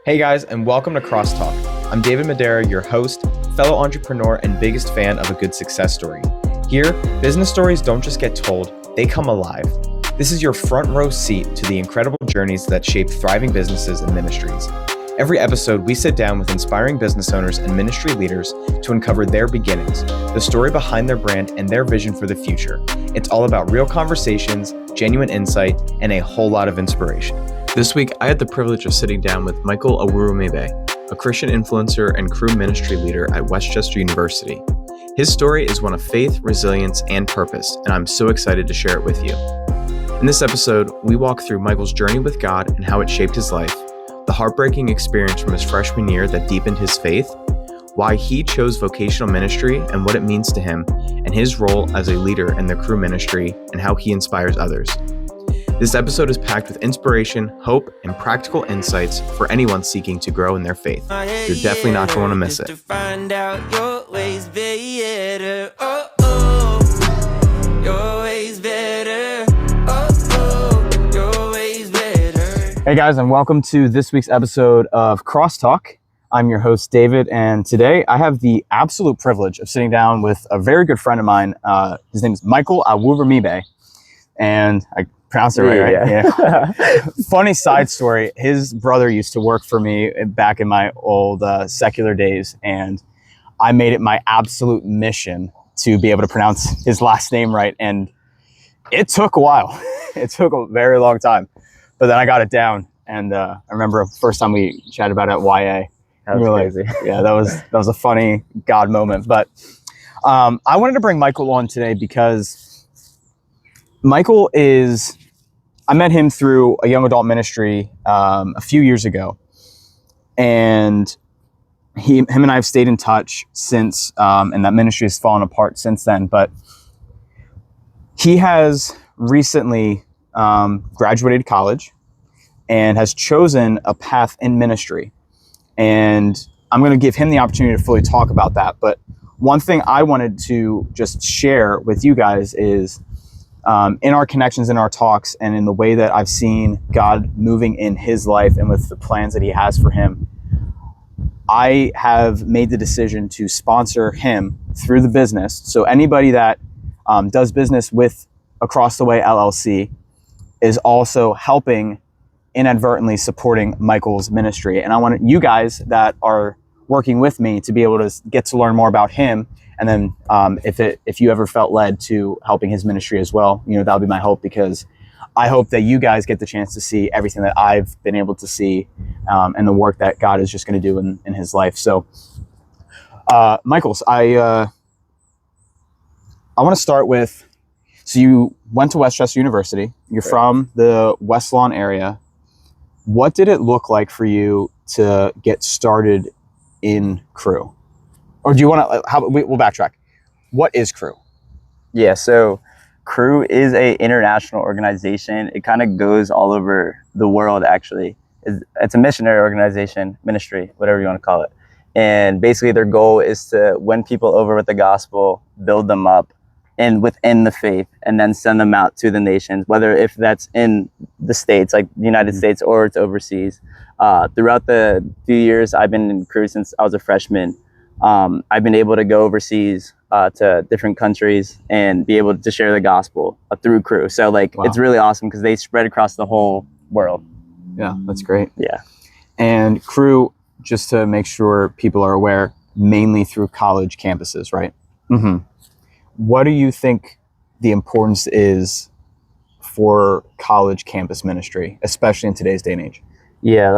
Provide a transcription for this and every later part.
Hey guys, and welcome to Crosstalk. I'm David Madera, your host, fellow entrepreneur, and biggest fan of a good success story. Here, business stories don't just get told, they come alive. This is your front row seat to the incredible journeys that shape thriving businesses and ministries. Every episode, we sit down with inspiring business owners and ministry leaders to uncover their beginnings, the story behind their brand, and their vision for the future. It's all about real conversations, genuine insight, and a whole lot of inspiration. This week, I had the privilege of sitting down with Michael Awurumibe, a Christian influencer and Cru Ministry leader at Westchester University. His story is one of faith, resilience, and purpose, and I'm so excited to share it with you. In this episode, we walk through Michael's journey with God and how it shaped his life, the heartbreaking experience from his freshman year that deepened his faith, why he chose vocational ministry and what it means to him, and his role as a leader in the Cru Ministry and how he inspires others. This episode is packed with inspiration, hope, and practical insights for anyone seeking to grow in their faith. You're definitely not going to want to miss it. Hey guys, and welcome to this week's episode of Crosstalk. I'm your host, David, and today I have the absolute privilege of sitting down with a very good friend of mine. His name is Michael Awurumibe, and I pronounced it right? Yeah. Funny side story. His brother used to work for me back in my old secular days, and I made it my absolute mission to be able to pronounce his last name right. And it took a while. It took a very long time, but then I got it down. And I remember the first time we chatted about it at YA. That was crazy. Yeah, that was a funny God moment. But I wanted to bring Michael on today because Michael I met him through a young adult ministry a few years ago, and him and I have stayed in touch since, and that ministry has fallen apart since then. But he has recently graduated college and has chosen a path in ministry, and I'm going to give him the opportunity to fully talk about that. But one thing I wanted to just share with you guys is in our connections, in our talks, and in the way that I've seen God moving in his life and with the plans that he has for him, I have made the decision to sponsor him through the business. So anybody that does business with Across the Way LLC is also helping, inadvertently supporting Michael's ministry. And I want you guys that are working with me to be able to get to learn more about him. And then if you ever felt led to helping his ministry as well, that'll be my hope, because I hope that you guys get the chance to see everything that I've been able to see and the work that God is just going to do in his life. So, Michael, I want to start with, so you went to Westchester University. You're Right. from the West Lawn area. What did it look like for you to get started in Cru? Or do you want to, we'll backtrack. What is Cru? Yeah, so Cru is a international organization. It kind of goes all over the world, actually. It's a missionary organization, ministry, whatever you want to call it. And basically their goal is to win people over with the gospel, build them up and within the faith, and then send them out to the nations, whether if that's in the States, like the United States, or it's overseas. Throughout the few years I've been in Cru since I was a freshman, I've been able to go overseas to different countries and be able to share the gospel through Cru. So wow. It's really awesome because they spread across the whole world. Yeah, that's great. Yeah. And Cru, just to make sure people are aware, mainly through college campuses, right? Mm-hmm. What do you think the importance is for college campus ministry, especially in today's day and age? Yeah,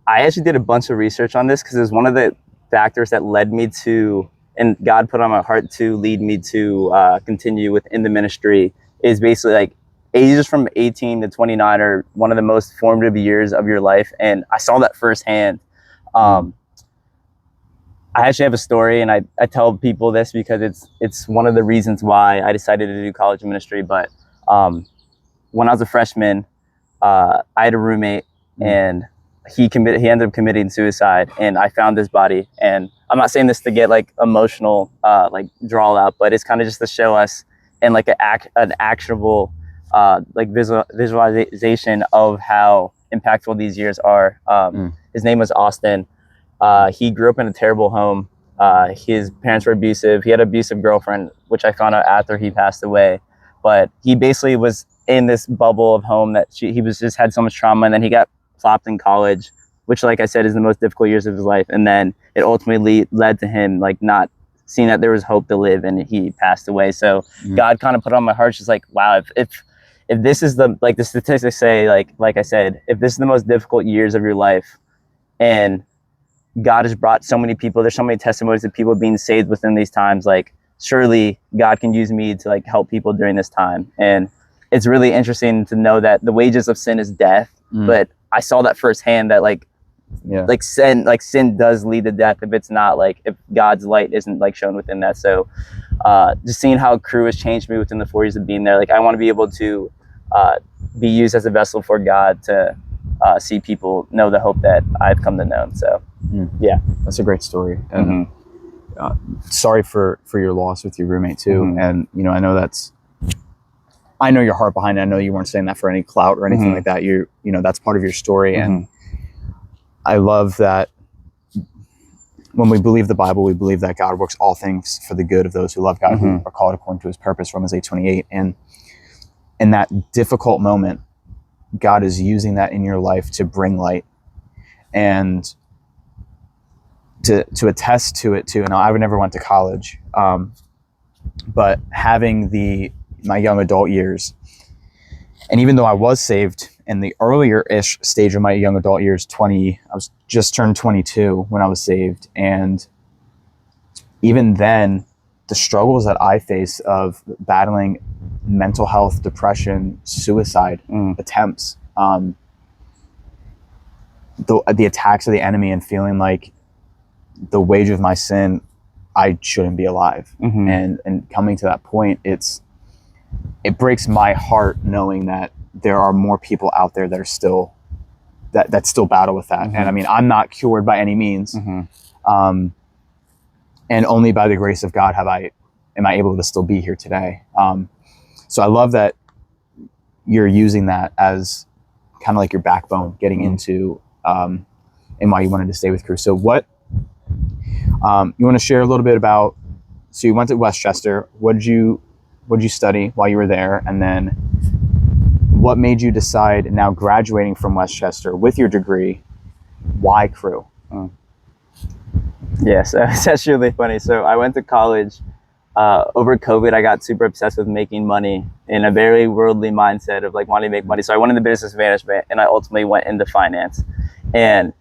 I actually did a bunch of research on this because it was one of the factors that led me to, and God put on my heart to lead me to continue within the ministry, is basically ages from 18 to 29 are one of the most formative years of your life. And I saw that firsthand. I actually have a story, and I tell people this because it's one of the reasons why I decided to do college ministry. But when I was a freshman, I had a roommate, and he ended up committing suicide, and I found his body. And I'm not saying this to get emotional, drawl out, but it's kind of just to show us in an actionable visualization of how impactful these years are. his name was Austin. He grew up in a terrible home. His parents were abusive. He had an abusive girlfriend, which I found out after he passed away. But he basically was in this bubble of home that he was just had so much trauma, and then he got plopped in college, which, like I said, is the most difficult years of his life. And then it ultimately led to him like not seeing that there was hope to live, and he passed away. So God kind of put on my heart, just like, wow, if this is the statistics say, like I said, if this is the most difficult years of your life, and God has brought so many people, there's so many testimonies of people being saved within these times, like surely God can use me to like help people during this time. And it's really interesting to know that the wages of sin is death, but I saw that firsthand, that like sin does lead to death if it's not like, if God's light isn't like shown within that. So just seeing how Cru has changed me within the 4 years of being there, like I want to be able to be used as a vessel for God to see people know the hope that I've come to know. So yeah, that's a great story. And sorry for your loss with your roommate too. And you know, I know your heart behind it. I know you weren't saying that for any clout or anything like that. You know, that's part of your story. And I love that when we believe the Bible, we believe that God works all things for the good of those who love God, who are called according to his purpose, Romans 8:28. And in that difficult moment, God is using that in your life to bring light and to attest to it too. And I never went to college, but having my young adult years, and even though I was saved in the earlier-ish stage of my young adult years, I was just turned 22 when I was saved. And even then, the struggles that I face of battling mental health, depression, suicide attempts, the attacks of the enemy, and feeling like the wage of my sin, I shouldn't be alive. And coming to that point, it breaks my heart knowing that there are more people out there that are still that still battle with that. And I mean, I'm not cured by any means. And only by the grace of God am I able to still be here today. So I love that you're using that as kind of like your backbone getting into and why you wanted to stay with Cru. So what you want to share a little bit about, so you went to Westchester. What'd you study while you were there? And then what made you decide, now graduating from Westchester with your degree, why Cru? Yeah, so it's actually really funny. So I went to college. Over COVID, I got super obsessed with making money in a very worldly mindset of like wanting to make money. So I went into business management, and I ultimately went into finance. And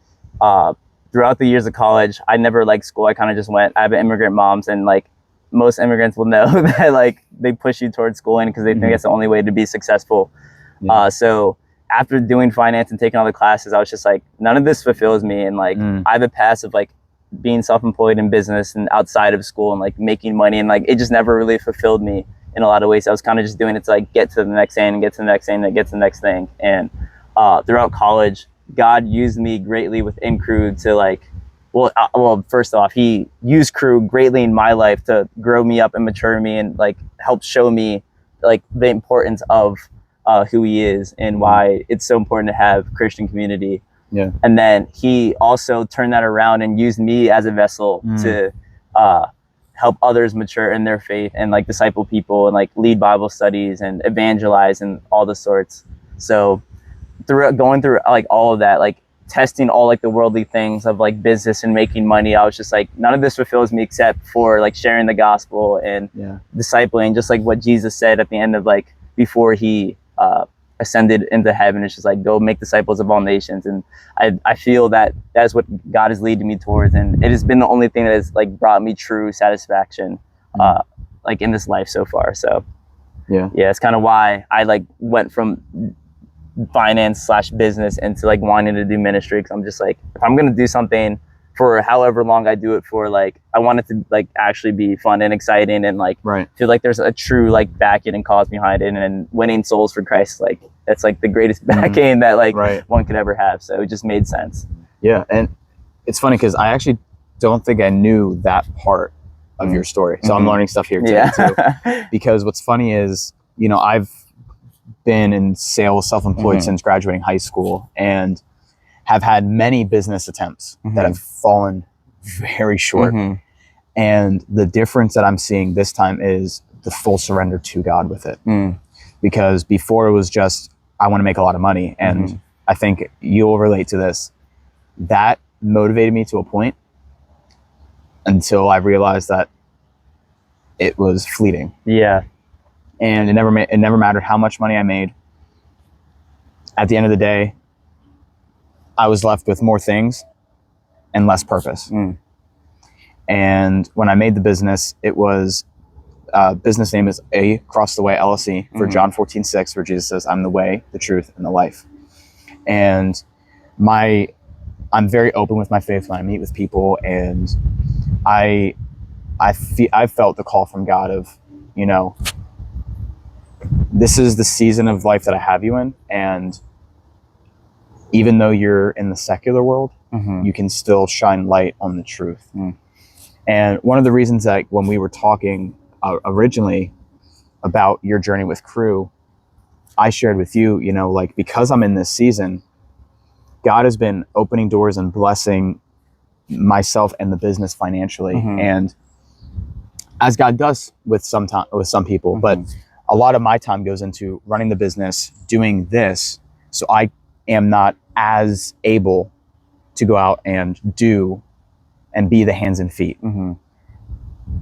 throughout the years of college, I never liked school. I kind of just went. I have an immigrant moms, and like most immigrants will know that like they push you towards schooling because they think it's the only way to be successful. So after doing finance and taking all the classes, I was just like, none of this fulfills me. And like, I have a past of like being self-employed in business and outside of school and like making money. And like, it just never really fulfilled me in a lot of ways. I was kind of just doing it to like get to the next thing and get to the next thing and get to the next thing. And throughout college, God used me greatly within Cru to like, well, first off, he used Cru greatly in my life to grow me up and mature me and like help show me like the importance of who he is and why it's so important to have Christian community. Yeah. And then he also turned that around and used me as a vessel to help others mature in their faith and like disciple people and like lead Bible studies and evangelize and all the sorts. So going through like all of that, like testing all like the worldly things of like business and making money, I was just like, none of this fulfills me except for like sharing the gospel and discipling, just like what Jesus said at the end of like before he ascended into heaven. It's just like, go make disciples of all nations. And I feel that that's what God is leading me towards, and it has been the only thing that has like brought me true satisfaction like in this life so far. So yeah, it's kind of why I like went from finance / business into like wanting to do ministry, because I'm just like, if I'm gonna do something for however long I do it for, like I want it to like actually be fun and exciting and like feel like there's a true like backing and cause behind it, and winning souls for Christ, like that's like the greatest backing that like one could ever have. So it just made sense. Yeah. And it's funny because I actually don't think I knew that part of your story, so I'm learning stuff here today too. Because what's funny is, you know, I've been in sales, self-employed since graduating high school, and have had many business attempts that have fallen very short. And the difference that I'm seeing this time is the full surrender to God with it. Because before it was just, I want to make a lot of money. And I think you'll relate to this. That motivated me to a point until I realized that it was fleeting. Yeah. And it never mattered how much money I made. At the end of the day, I was left with more things and less purpose. And when I made the business, it was business name is Across the Way LLC for John 14:6, where Jesus says, "I'm the way, the truth, and the life." And I'm very open with my faith when I meet with people, and I felt the call from God of, you know, this is the season of life that I have you in, and even though you're in the secular world, you can still shine light on the truth. And one of the reasons that when we were talking originally about your journey with Cru, I shared with you, you know, like, because I'm in this season, God has been opening doors and blessing myself and the business financially. And as God does with some people, but a lot of my time goes into running the business, doing this. So I am not as able to go out and do and be the hands and feet.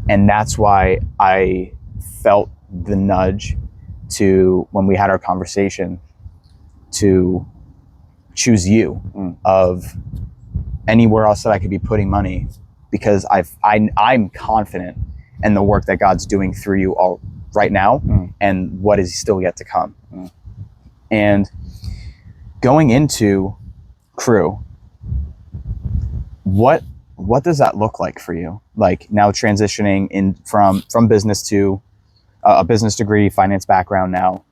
And that's why I felt the nudge to, when we had our conversation, to choose you of anywhere else that I could be putting money, because I'm confident in the work that God's doing through you all right now and what is still yet to come. And going into Cru, what does that look like for you? Like, now transitioning in from business to a business degree, finance background now,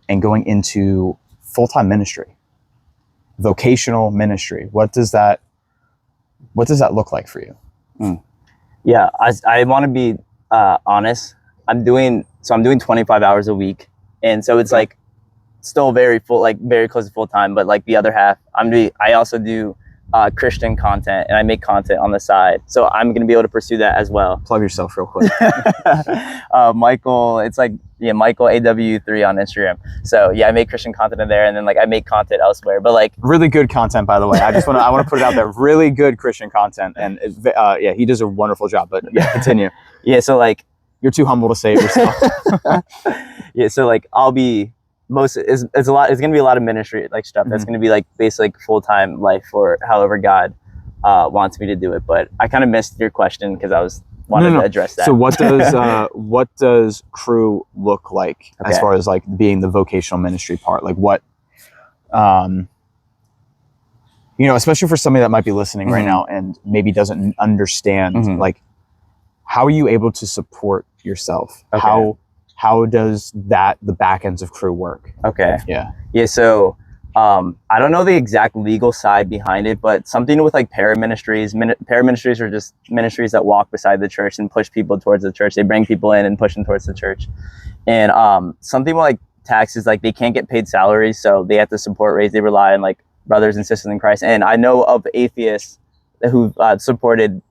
and going into full-time ministry, vocational ministry. What does that look like for you? Yeah, I want to be honest. I'm doing 25 hours a week, and so it's like still very full, like very close to full time. But like the other half, I also do Christian content, and I make content on the side. So I'm going to be able to pursue that as well. Plug yourself real quick. Michael, it's like, Michael AW3 on Instagram. So yeah, I make Christian content in there, and then like I make content elsewhere. But like, really good content, by the way. I want to put it out there. Really good Christian content, and he does a wonderful job. But yeah, continue. Yeah, so like, you're too humble to say it yourself. Yeah, so like I'll be it's gonna be a lot of ministry like stuff. That's gonna be like basically like full-time life for however God wants me to do it. But I kind of missed your question because I was wanted to address that. So what does Cru look like as far as like being the vocational ministry part? Like what, especially for somebody that might be listening right now and maybe doesn't understand, like, how are you able to support yourself? How does the back ends of Cru work? Okay. Yeah. So I don't know the exact legal side behind it, but something with like paraministries. Paraministries are just ministries that walk beside the church and push people towards the church. They bring people in and push them towards the church. And something with like taxes, like they can't get paid salaries, so they have to they rely on like brothers and sisters in Christ. And I know of atheists who've supported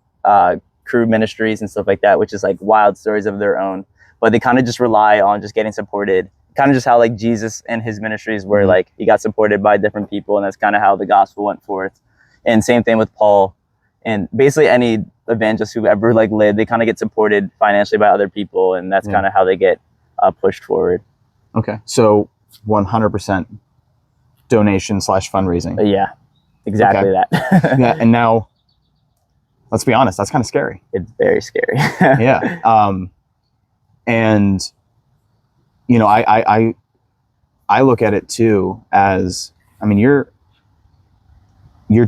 Cru Ministries and stuff like that, which is like wild stories of their own. But they kind of just rely on just getting supported. Kind of just how like Jesus and his ministries were, like he got supported by different people, and that's kind of how the gospel went forth. And same thing with Paul, and basically any evangelist who ever like lived, they kind of get supported financially by other people, and that's kind of how they get pushed forward. Okay, so 100% donation / fundraising. Yeah, exactly that. Yeah, and now let's be honest, that's kind of scary. It's very scary. Yeah. And I look at it too as, I mean, you're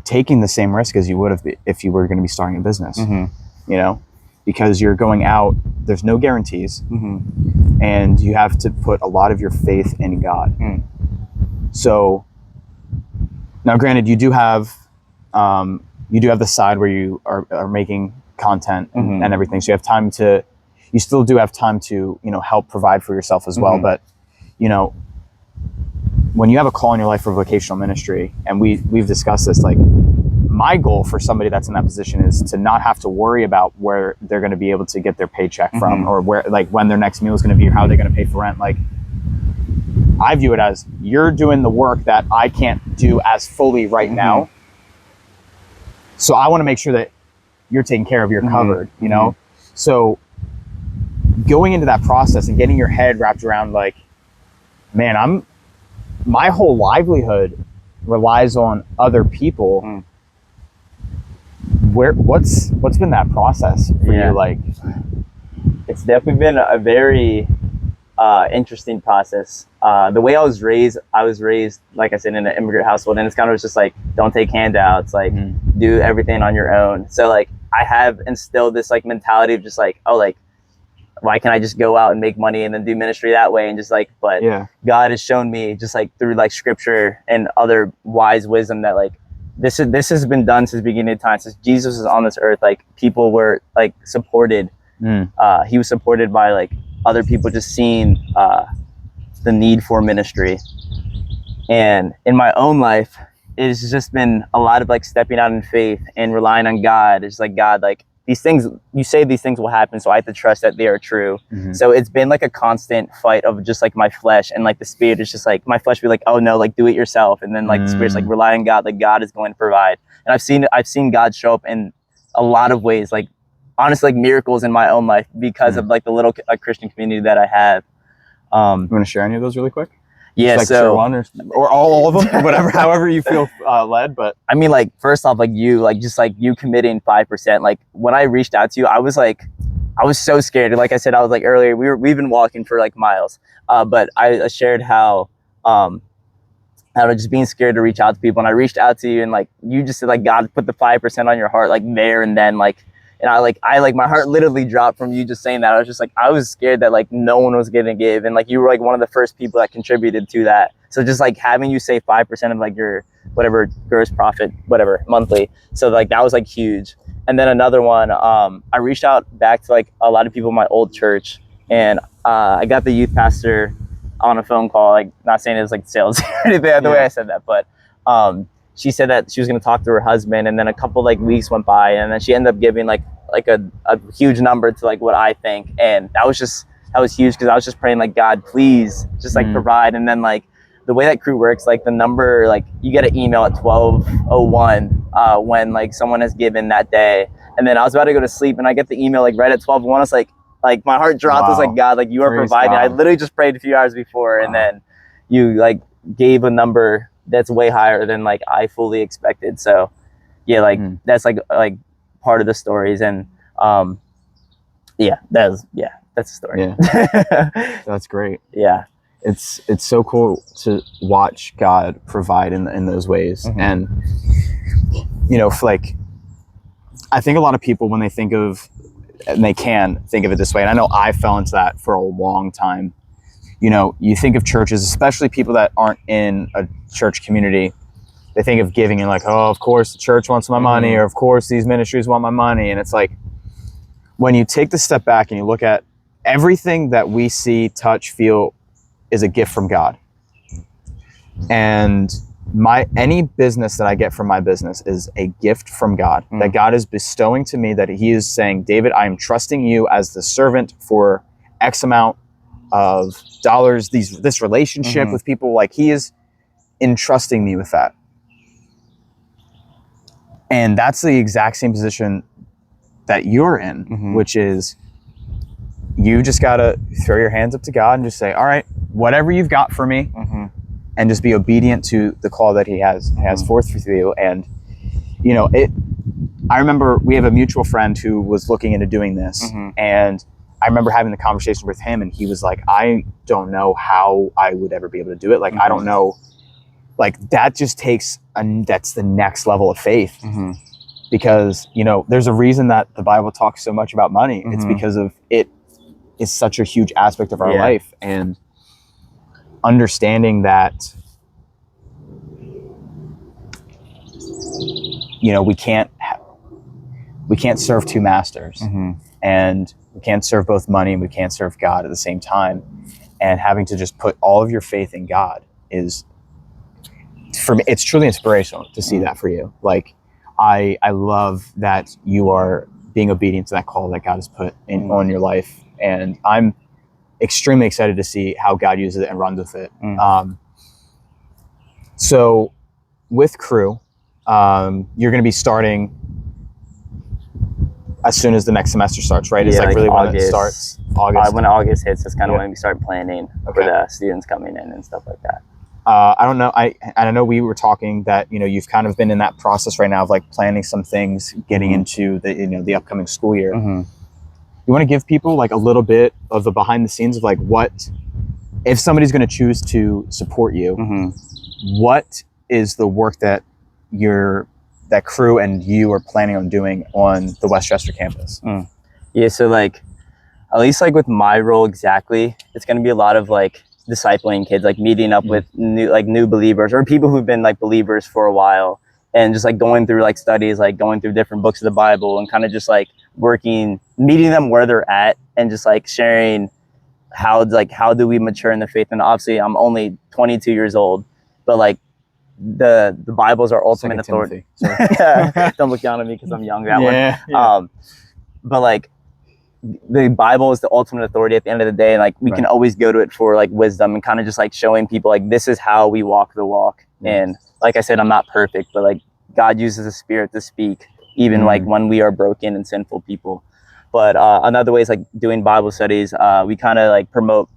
taking the same risk as you would have if you were going to be starting a business, because you're going out, there's no guarantees, and you have to put a lot of your faith in God. So now, granted, you do have the side where you are making content and everything. So you still do have time to, help provide for yourself as well. But, when you have a call in your life for vocational ministry, and we've discussed this, like, my goal for somebody that's in that position is to not have to worry about where they're going to be able to get their paycheck from, or where, like, when their next meal is going to be, or how they're going to pay for rent. Like, I view it as, you're doing the work that I can't do as fully right now. So I want to make sure that you're taken care of, you're covered, you know? So going into that process and getting your head wrapped around, like, man, my whole livelihood relies on other people. What's been that process for you? Like, it's definitely been a very interesting process. The way I was raised, like I said, in an immigrant household, and it's kind of just like, don't take handouts, like do everything on your own. So like, I have instilled this like mentality of just like, oh, like, why can't I just go out and make money and then do ministry that way? And just like, but God has shown me, just like through like scripture and other wise wisdom, that like this has been done since the beginning of time. Since Jesus was on this earth, like, people were like supported. He was supported by like other people just seeing the need for ministry. And in my own life, it's just been a lot of like stepping out in faith and relying on God. It's like, God, like, these things, you say these things will happen, so I have to trust that they are true. So it's been like a constant fight of just like my flesh, and like the spirit is just like, my flesh be like, oh no, like, do it yourself. And then like the spirit's like, rely on God, like God is going to provide. And I've seen God show up in a lot of ways, like, honestly, like miracles in my own life because of like the little Christian community that I have. You want to share any of those really quick? Yeah, like, so share one or all of them, whatever, however you feel led. But I mean, like, first off, like, you committing 5%. Like, when I reached out to you, I was so scared. Like I said, I was like earlier, we've been walking for like miles. But I shared how just being scared to reach out to people, and I reached out to you, and like, you just said like, God put the 5% on your heart, like there and then, like. And I my heart literally dropped from you just saying that. I was just like, I was scared that like no one was gonna give, and like you were like one of the first people that contributed to that. So just like having you say 5% of like your whatever gross profit, whatever, monthly. So like that was like huge. And then another one, I reached out back to like a lot of people in my old church, and I got the youth pastor on a phone call, like, not saying it was like sales or anything the way I said that, but she said that she was going to talk to her husband, and then a couple like weeks went by, and then she ended up giving like a huge number to like what I think. And that was huge, because I was just praying like, God, please just like provide. And then like the way that Cru works, like the number, like you get an email at 12:01 when like someone has given that day. And then I was about to go to sleep, and I get the email like right at 12:01. I was like my heart dropped. I was like, God, like, you are providing. God. I literally just prayed a few hours before, and then you like gave a number that's way higher than like I fully expected. So yeah, like that's like part of the stories. And that's the story. That's great. It's so cool to watch God provide in those ways. And you know, like, I think a lot of people, when they think of, and they can think of it this way, and I know I fell into that for a long time. You know, you think of churches, especially people that aren't in a church community, they think of giving and like, oh, of course the church wants my money, or of course these ministries want my money. And it's like, when you take the step back and you look at everything that we see, touch, feel is a gift from God. And any business that I get from my business is a gift from God, that God is bestowing to me, that he is saying, David, I am trusting you as the servant for X amount of dollars, this relationship with people. Like, he is entrusting me with that. And that's the exact same position that you're in, which is, you just got to throw your hands up to God and just say, all right, whatever you've got for me, and just be obedient to the call that he has forth for you. And, you know, I remember we have a mutual friend who was looking into doing this, and I remember having the conversation with him, and he was like, I don't know how I would ever be able to do it. Like, I don't know, like, that just takes, that's the next level of faith. Because, you know, there's a reason that the Bible talks so much about money. It's because of it is such a huge aspect of our life. And understanding that, you know, we can't serve two masters, and we can't serve both money and we can't serve God at the same time. And having to just put all of your faith in God is for me, it's truly inspirational to see that for you. Like, I love that you are being obedient to that call that God has put in on your life, and I'm extremely excited to see how God uses it and runs with it. So with Cru, you're going to be starting as soon as the next semester starts, right? Yeah, It's like really August. when it starts. August. When August hits, that's kind of when we start planning for the students coming in and stuff like that. I don't know. I know we were talking that, you know, you've kind of been in that process right now of like planning some things, getting into the, you know, the upcoming school year. You want to give people like a little bit of the behind the scenes of like what, if somebody's going to choose to support you, what is the work that that Cru and you are planning on doing on the Westchester campus? Yeah, so like, at least like with my role exactly, it's going to be a lot of like discipling kids, like meeting up with new believers or people who've been like believers for a while, and just like going through like studies, like going through different books of the Bible, and kind of just like meeting them where they're at, and just like sharing how do we mature in the faith. And obviously I'm only 22 years old, but like the Bible's our ultimate authority. Don't look down on me because I'm young. But like the Bible is the ultimate authority at the end of the day, and like we can always go to it for like wisdom, and kind of just like showing people like this is how we walk the walk. And like I said, I'm not perfect, but like God uses the Spirit to speak even like when we are broken and sinful people. But another way is like doing Bible studies. We kind of like promote,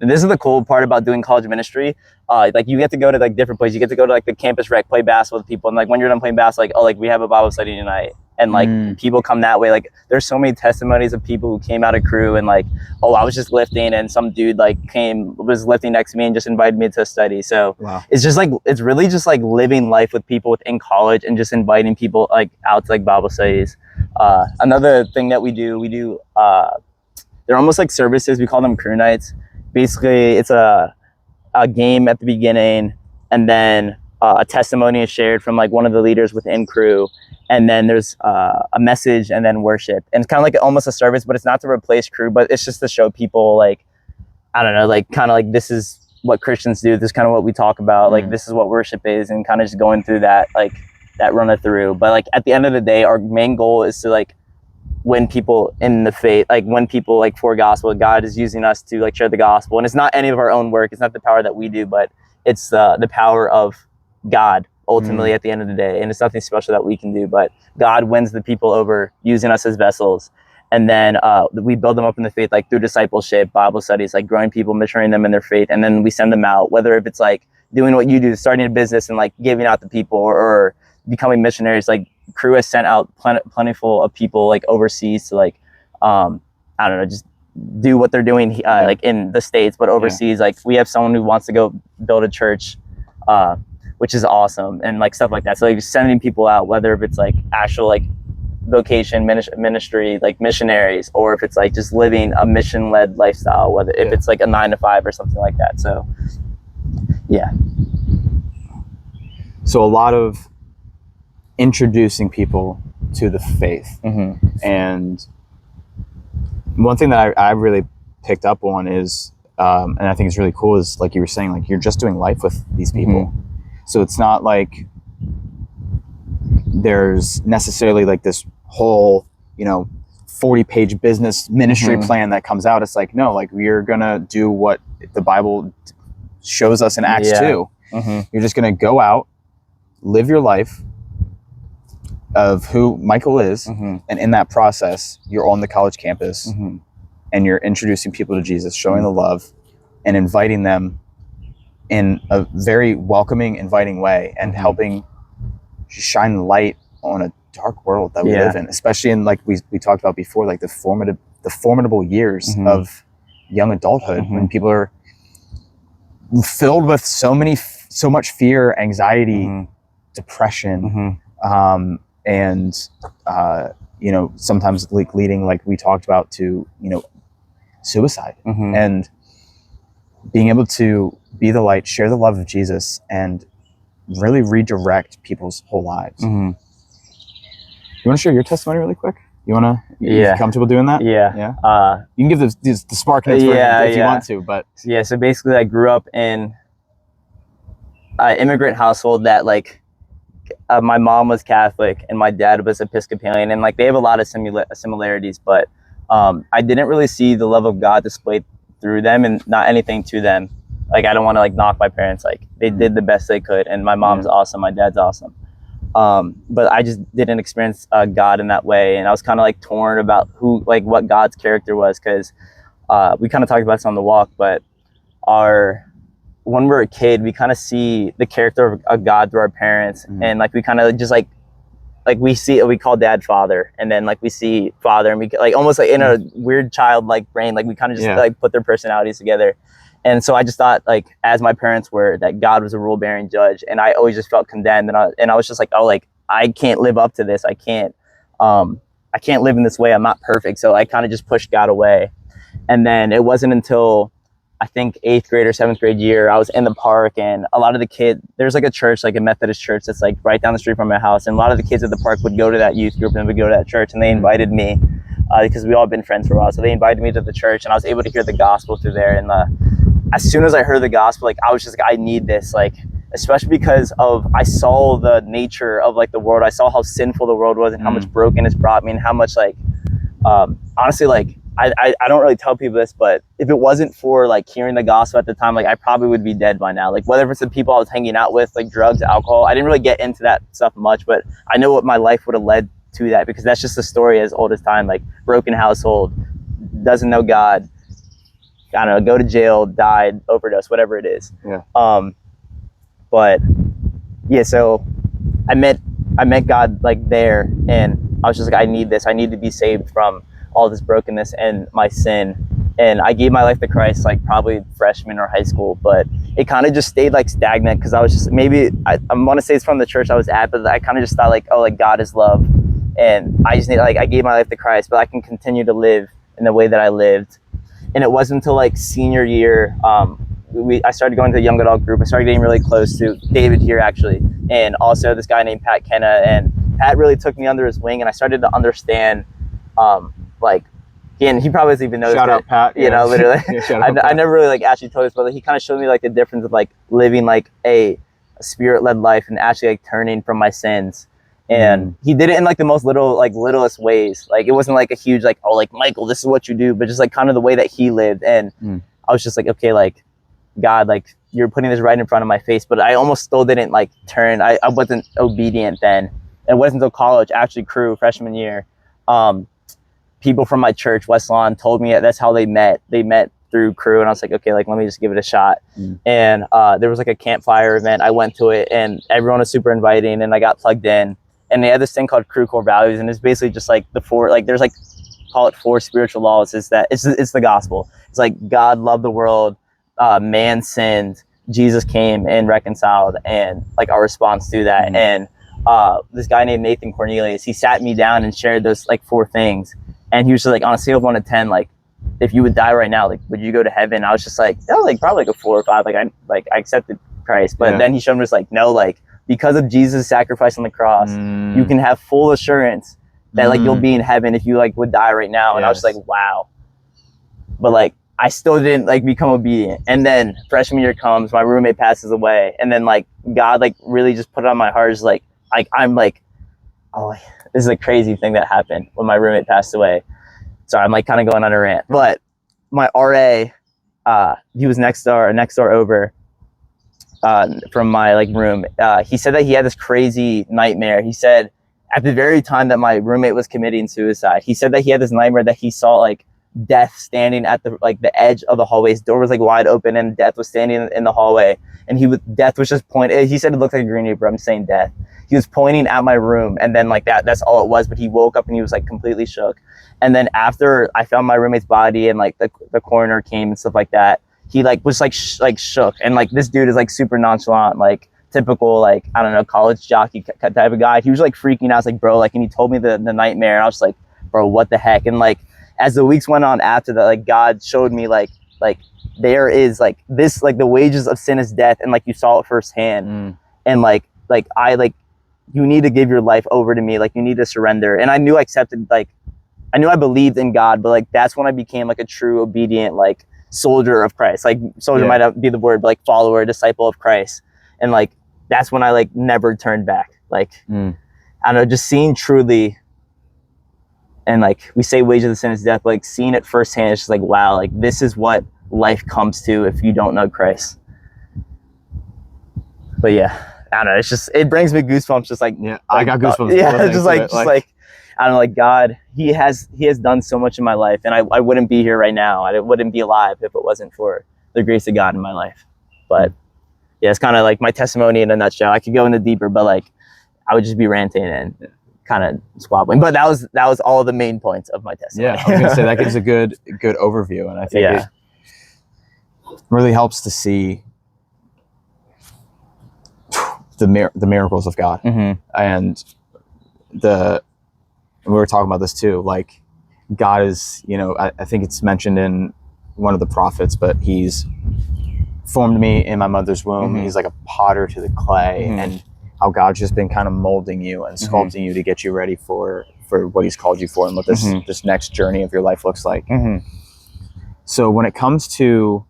and this is the cool part about doing college ministry. Like you get to go to like different places. You get to go to like the campus rec, play basketball with people, and like when you're done playing basketball, like, oh, like we have a Bible study tonight, and like people come that way. Like there's so many testimonies of people who came out of Cru and like, oh, I was just lifting, and some dude like was lifting next to me and just invited me to a study. So it's just like, it's really just like living life with people within college and just inviting people like out to like Bible studies. Another thing that we do, they're almost like services. We call them Cru nights. Basically, it's a game at the beginning, and then a testimony is shared from like one of the leaders within Cru, and then there's a message, and then worship. And it's kind of like almost a service, but it's not to replace Cru, but it's just to show people like, I don't know, like kind of like this is what Christians do. This is kind of what we talk about. Like this is what worship is, and kind of just going through that, like that run it through. But like at the end of the day, our main goal is to like win people in the faith, like when people like for gospel. God is using us to like share the gospel, and it's not any of our own work. It's not the power that we do, but it's the power of God ultimately at the end of the day. And it's nothing special that we can do, but God wins the people over using us as vessels. And then we build them up in the faith, like through discipleship, Bible studies, like growing people, maturing them in their faith. And then we send them out, whether if it's like doing what you do, starting a business and like giving out to people, or becoming missionaries. Like Cru has sent out plentiful of people like overseas to like, I don't know, just do what they're doing like in the States, but overseas. Like we have someone who wants to go build a church, which is awesome, and like stuff like that. So like sending people out, whether if it's like actual like vocation ministry, like missionaries, or if it's like just living a mission-led lifestyle, whether if it's like a 9-to-5 or something like that. So so a lot of introducing people to the faith. And one thing that I really picked up on is and I think it's really cool is like you were saying, like you're just doing life with these people. So it's not like there's necessarily like this whole, 40-page business ministry plan that comes out. It's like, no, like we're gonna do what the Bible shows us in Acts 2. You're just gonna go out, live your life of who Michael is, and in that process you're on the college campus and you're introducing people to Jesus, showing the love and inviting them in a very welcoming, inviting way, and helping shine light on a dark world that we live in, especially in, like we talked about before, like the formidable years of young adulthood, when people are filled with so much fear, anxiety, depression, and sometimes like leading, like we talked about, to suicide. And being able to be the light, share the love of Jesus, and really redirect people's whole lives. You want to share your testimony really quick? You comfortable doing that? You can give the spark notes if you want to, but so basically I grew up in immigrant household that like my mom was Catholic and my dad was Episcopalian, and like they have a lot of similarities, but I didn't really see the love of God displayed through them, and not anything to them. Like, I don't want to like knock my parents. Like, they did the best they could, and my mom's awesome, my dad's awesome. But I just didn't experience God in that way, and I was kind of like torn about what God's character was, because we kind of talked about this on the walk, but when we're a kid, we kind of see the character of God through our parents, and like we kind of just like we see, we call dad father, and then like we see father, and we like almost like in a weird childlike brain, like we kind of just like put their personalities together. And so I just thought, like, as my parents were, that God was a rule-bearing judge, and I always just felt condemned, and I was just like, oh, like, I can't live up to this. I can't live in this way. I'm not perfect. So I kind of just pushed God away. And then it wasn't until I think 8th grade or 7th grade year, I was in the park, and a lot of the kids, there's like a church, like a Methodist church that's like right down the street from my house, and a lot of the kids at the park would go to that youth group and would go to that church, and they invited me because we all been friends for a while. So they invited me to the church, and I was able to hear the gospel through there. And as soon as I heard the gospel, like, I was just like, I need this, like, especially because I saw the nature of like the world. I saw how sinful the world was, and how much broken it's brought me, and how much like, honestly, like, I don't really tell people this, but if it wasn't for like hearing the gospel at the time, like, I probably would be dead by now. Like, whether it's the people I was hanging out with, like drugs, alcohol, I didn't really get into that stuff much, but I know what my life would have led to that, because that's just a story as old as time. Like, broken household, doesn't know God, I don't know, go to jail, died, overdose, whatever it is. But yeah, so I met God like there, and I was just like, I need this. I need to be saved from all this brokenness and my sin. And I gave my life to Christ like probably freshman or high school, but it kind of just stayed like stagnant, because I was just, maybe I want to say it's from the church I was at, but I kind of just thought like, oh, like, God is love, and I just need, like, I gave my life to Christ, but I can continue to live in the way that I lived. And it wasn't until like senior year, I started going to the young adult group. I started getting really close to David here, actually, and also this guy named Pat Kenna. And Pat really took me under his wing, and I started to understand, like, and he probably doesn't even know. Shout out Pat. You know, literally. I Pat. never really like actually told this, but he kind of showed me like the difference of like living like a spirit-led life, and actually like turning from my sins. And he did it in like the most littlest ways. Like, it wasn't like a huge like, oh, like, Michael, this is what you do, but just like kind of the way that he lived. And I was just like, okay, like, God, like, you're putting this right in front of my face. But I almost still didn't like turn. I wasn't obedient then. And it wasn't until college, actually, Cru, freshman year, people from my church, West Lawn, told me that's how they met. They met through Cru, and I was like, okay, like, let me just give it a shot. And there was like a campfire event. I went to it, and everyone was super inviting, and I got plugged in. And they had this thing called Cru Core Values, and it's basically just like the four, like, there's like, call it 4 spiritual laws. Is that it's the gospel. It's like, God loved the world, man sinned, Jesus came and reconciled, and like our response to that. And this guy named Nathan Cornelius, he sat me down and shared those like 4 things, and he was just like, on a scale of 1 to 10, like, if you would die right now, like, would you go to heaven? I was just like, oh, like, probably like a 4 or 5. Like, I accepted Christ, but then he showed me just like, no, like, because of Jesus' sacrifice on the cross, you can have full assurance that like you'll be in heaven if you like would die right now. And I was just like, wow. But like, I still didn't like become obedient. And then freshman year comes, my roommate passes away, and then like God like really just put it on my heart, is like I'm like, oh, this is a crazy thing that happened when my roommate passed away. Sorry, I'm like kind of going on a rant. But my RA, he was next door over. From my like room, he said that he had this crazy nightmare. He said at the very time that my roommate was committing suicide, he said that he had this nightmare that he saw like death standing at the edge of the hallway. His door was like wide open, and death was standing in the hallway, and death was just pointing. He said it looked like a Green Reaper. I'm saying death. He was pointing at my room, and then like that's all it was. But he woke up and he was like completely shook. And then after I found my roommate's body, and like the coroner came and stuff like that, he like was like shook. And like, this dude is like super nonchalant, like typical, like, I don't know, college jockey type of guy. He was like freaking out. I was like, bro, like, and he told me the nightmare, and I was like, bro, what the heck? And like, as the weeks went on after that, like, God showed me like there is like this, like, the wages of sin is death, and like you saw it firsthand. And like you need to give your life over to me, like you need to surrender. And I knew I knew I believed in God, but like that's when I became like a true obedient like soldier of Christ. Like soldier might not be the word, but like follower, disciple of Christ. And like, that's when I like never turned back. Like, I don't know, just seeing truly, and like we say wage of the sin is death, but like seeing it firsthand, it's just like, wow, like this is what life comes to if you don't know Christ. But yeah, I don't know, it's just, it brings me goosebumps, just like, yeah, I got goosebumps. Yeah, just like, I don't know, like God, he has done so much in my life, and I wouldn't be here right now. I wouldn't be alive if it wasn't for the grace of God in my life. But yeah, it's kind of like my testimony in a nutshell. I could go into deeper, but like I would just be ranting and kind of squabbling. But that was all the main points of my testimony. Yeah, I was gonna say that gives a good overview, and I think it really helps to see the miracles of God. And we were talking about this too. Like God is, you know, I think it's mentioned in one of the prophets, but he's formed me in my mother's womb. He's like a potter to the clay, and how God's just been kind of molding you and sculpting you to get you ready for what he's called you for, and what this next journey of your life looks like. So when it comes to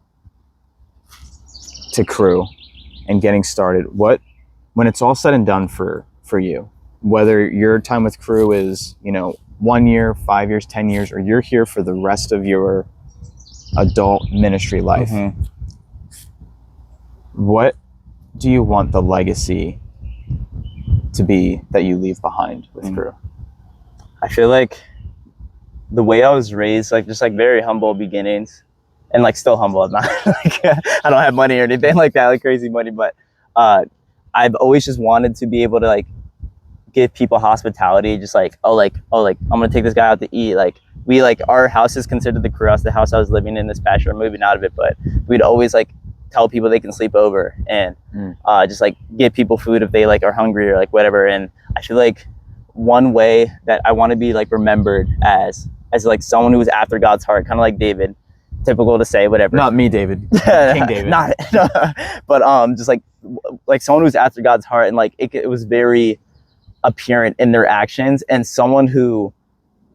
Cru and getting started, when it's all said and done for you, whether your time with Cru is, you know, 1 year, 5 years, 10 years, or you're here for the rest of your adult ministry life, what do you want the legacy to be that you leave behind with Cru? I feel like the way I was raised, like just like very humble beginnings, and like still humble. I'm not like I don't have money or anything like that, like crazy money, but I've always just wanted to be able to like give people hospitality, just like, oh like I'm gonna take this guy out to eat. Like we, like our house is considered the Cru house, the house I was living in this past year. I'm moving out of it, but we'd always like tell people they can sleep over, and just like give people food if they like are hungry or like whatever. And I feel like one way that I want to be like remembered as like someone who was after God's heart, kind of like David, typical to say, whatever. Not me, David. King David. But just like someone who's after God's heart, and like it was very apparent in their actions, and someone who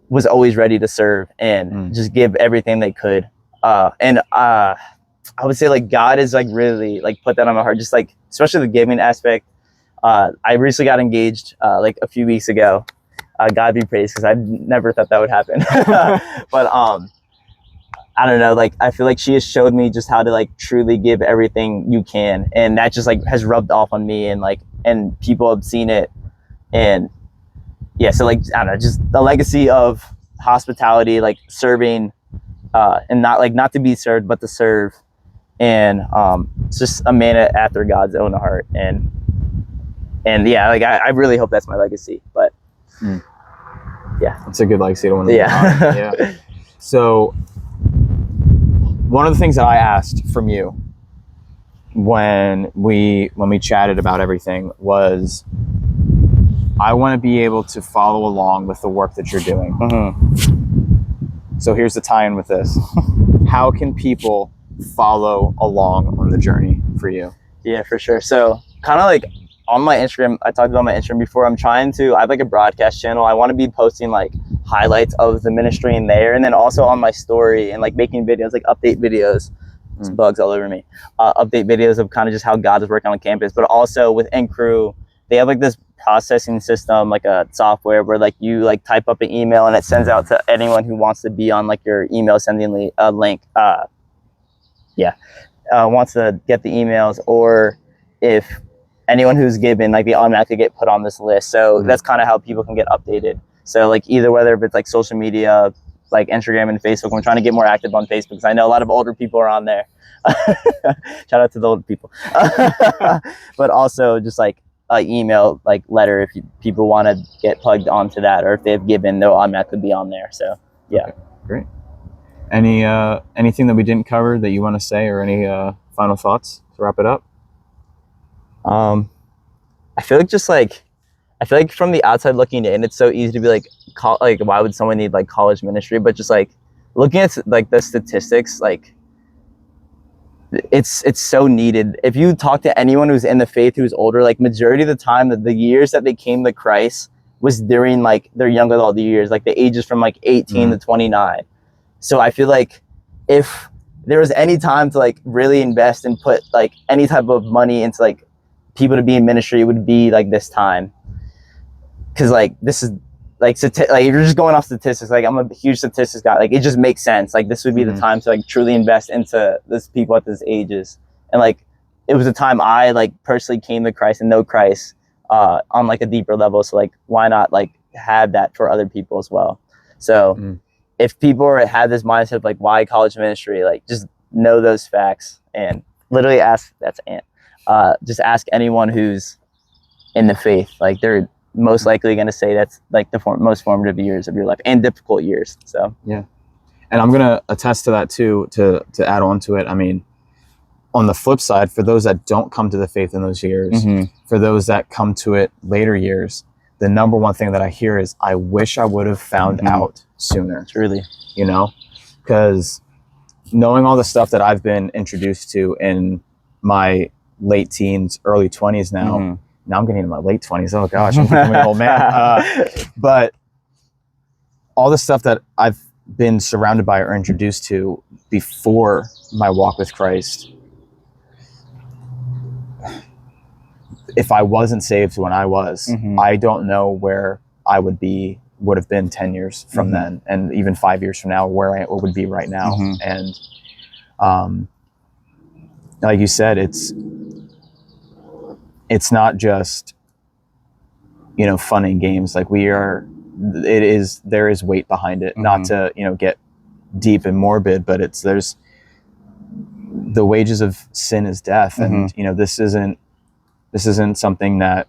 was always ready to serve and just give everything they could. And I would say like God is like really like put that on my heart, just like especially the giving aspect. I recently got engaged like a few weeks ago. God be praised, because I never thought that would happen. But I don't know, like I feel like she has showed me just how to like truly give everything you can, and that just like has rubbed off on me, and like, and people have seen it. And yeah, so like I don't know, just the legacy of hospitality, like serving, and not to be served, but to serve. And it's just a man after God's own heart, and yeah, like I really hope that's my legacy. But yeah, it's a good legacy to want to yeah. So one of the things that I asked from you when we chatted about everything was, I want to be able to follow along with the work that you're doing. So here's the tie-in with this. How can people follow along on the journey for you? Yeah, for sure. So kind of like on my Instagram, I talked about my Instagram before. I have like a broadcast channel. I want to be posting like highlights of the ministry in there, and then also on my story, and like making videos, like update videos. There's bugs all over me. Update videos of kind of just how God is working on campus, but also within Cru, they have like this processing system, like a software where like you like type up an email and it sends out to anyone who wants to be on like your email sending link. Wants to get the emails, or if anyone who's given, like they automatically get put on this list. So that's kind of how people can get updated. So like either whether if it's like social media, like Instagram and Facebook. I'm trying to get more active on Facebook because I know a lot of older people are on there. Shout out to the old people. But also just like email, like letter, if people want to get plugged onto that, or if they've given, they'll automatically be on there. So yeah. Okay, great. Anything that we didn't cover that you want to say, or any final thoughts to wrap it up? I feel like from the outside looking in, it's so easy to be like why would someone need like college ministry? But just like looking at like the statistics, like it's so needed. If you talk to anyone who's in the faith who's older, like majority of the time that the years that they came to Christ was during like their young adult years, like the ages from like 18 to 29. So I feel like if there was any time to like really invest and put like any type of money into like people to be in ministry would be like this time. Because like this is like like if you're just going off statistics, like I'm a huge statistics guy, like it just makes sense. Like this would be the time to like truly invest into this people at this ages. And like it was a time I like personally came to Christ and know Christ on like a deeper level. So like why not like have that for other people as well? So if people have this mindset of like why college ministry, like just know those facts and literally ask, that's Ant, just ask anyone who's in the faith. Like they're most likely going to say that's like the most formative years of your life and difficult years. So yeah, and I'm going to attest to that too, to add on to it. I mean, on the flip side, for those that don't come to the faith in those years, for those that come to it later years, the number one thing that I hear is, I wish I would have found out sooner. Truly, you know, because knowing all the stuff that I've been introduced to in my late teens, early 20s now, now I'm getting into my late 20s. Oh gosh, I'm becoming an old man. But all the stuff that I've been surrounded by or introduced to before my walk with Christ, if I wasn't saved when I was, I don't know where I would have been 10 years from then, and even 5 years from now, where I would be right now. And like you said, it's not just, you know, fun and games. Like there is weight behind it, not to, you know, get deep and morbid, but there's the wages of sin is death. And, you know, this isn't something that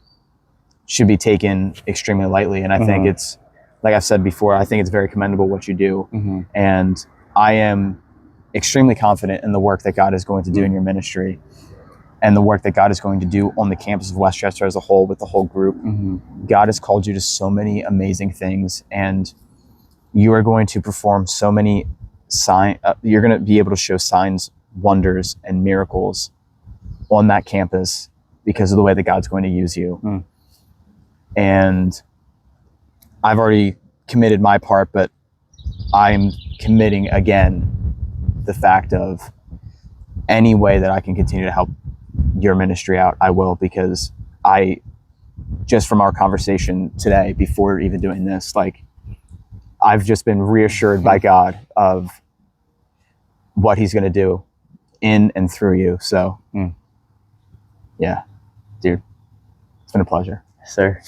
should be taken extremely lightly. And I think it's, like I've said before, I think it's very commendable what you do. And I am extremely confident in the work that God is going to do in your ministry, and the work that God is going to do on the campus of Westchester as a whole with the whole group. God has called you to so many amazing things, and you are going to perform so many you're going to be able to show signs, wonders, and miracles on that campus because of the way that God's going to use you. And I've already committed my part, but I'm committing again the fact of any way that I can continue to help your ministry out, I will, because just from our conversation today, before even doing this, like I've just been reassured by God of what he's going to do in and through you. So yeah, dude, it's been a pleasure. Yes, sir.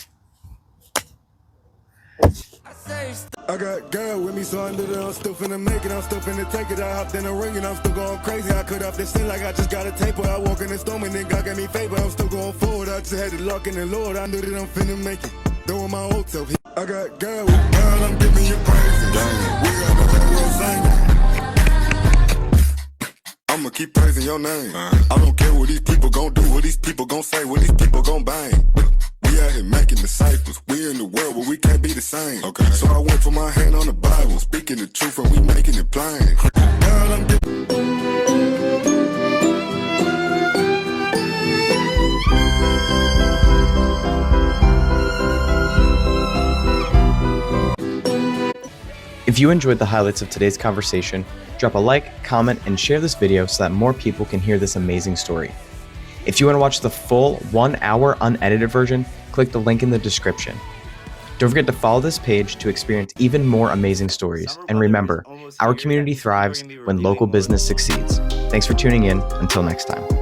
I got girl with me, so under there, I'm still finna make it, I'm still finna take it. I hopped in the ring and I'm still going crazy. I cut off this sin like I just got a taper. I walk in the storm and then God got me favor. I'm still going forward, I just had to lock in the Lord. I knew that I'm finna make it, doing my old self. I got girl with girl, I'm giving you praise. We got the real singing. I'ma keep praising your name. I don't care what these people gon' do, what these people gon' say, what these people gon' bang. We out here making disciples. We in the world where we can't be the same. Okay. So I went for my hand on the Bible, speaking the truth and we making it plain. If you enjoyed the highlights of today's conversation, drop a like, comment, and share this video so that more people can hear this amazing story. If you want to watch the full 1 hour unedited version, click the link in the description. Don't forget to follow this page to experience even more amazing stories. And remember, our community thrives when local business succeeds. Thanks for tuning in. Until next time.